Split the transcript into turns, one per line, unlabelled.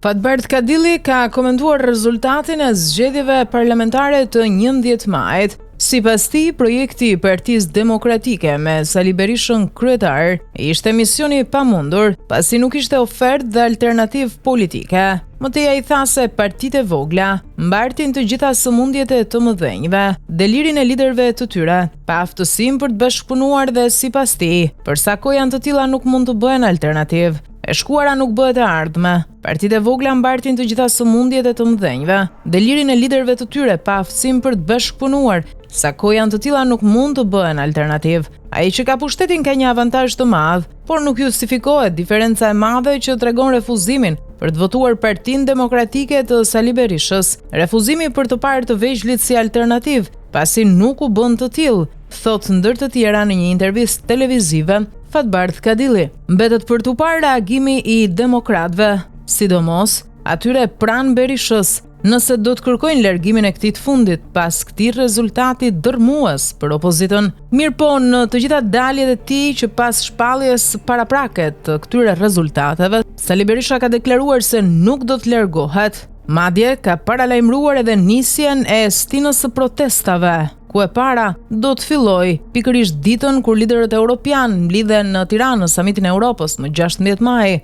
Fatbardh Kadilli ka komentuar rezultatin e zgjedhjeve parlamentare të 11 majit. Sipas tij, projekti i Partisë Demokratike me Sali Berishën kryetar ishte misioni i pamundur, pasi nuk ishte ofertë dhe alternativë politike. Mëtej ai tha se partitë e vogla mbartin të gjitha sëmundjet e të mëdhenjve, delirin e liderëve të tyre, pa aftësinë për të bashkëpunuar dhe sipas tij, përsa janë të tilla nuk mund të bëhen alternativë. E shkuara nuk bëhet e ardhme. Partitë e vogla mbartin të gjitha sëmundjet e të mëdhenjve, delirin e liderëve të tyre, pa aftësinë për të bashkëpunuar, sa janë të tilla nuk mund të bëhen alternativë. Ai që ka pushtetin ka një avantazh të madh, por nuk justifikohet diferenca e madhe që tregon refuzimin për të votuar Partinë Demokratike të Sali Berishës. Refuzimi për të parë të vegjëlit si alternativë, pasi nuk u bën të tillë, thot ndër të tjera në një intervistë televizive Fatbardh Kadilli. Mbetet për tu parë reagimi i demokratëve, sidomos atyre pranë Berishës, nëse do të kërkojnë largimin e këtij të fundit pas këtij rezultati dërmues për opozitën. Mirëpo në të gjitha daljet e tij që pas shpalljes paraprake të këtyre rezultateve, Sali Berisha ka deklaruar se nuk do të largohet. Madje ka paralajmëruar edhe nisjen e stinës së protestave, ku e para do të fillojë pikërisht ditën kur liderët europian mblidhen në Tiranë në samitin e Europës më 16 maj.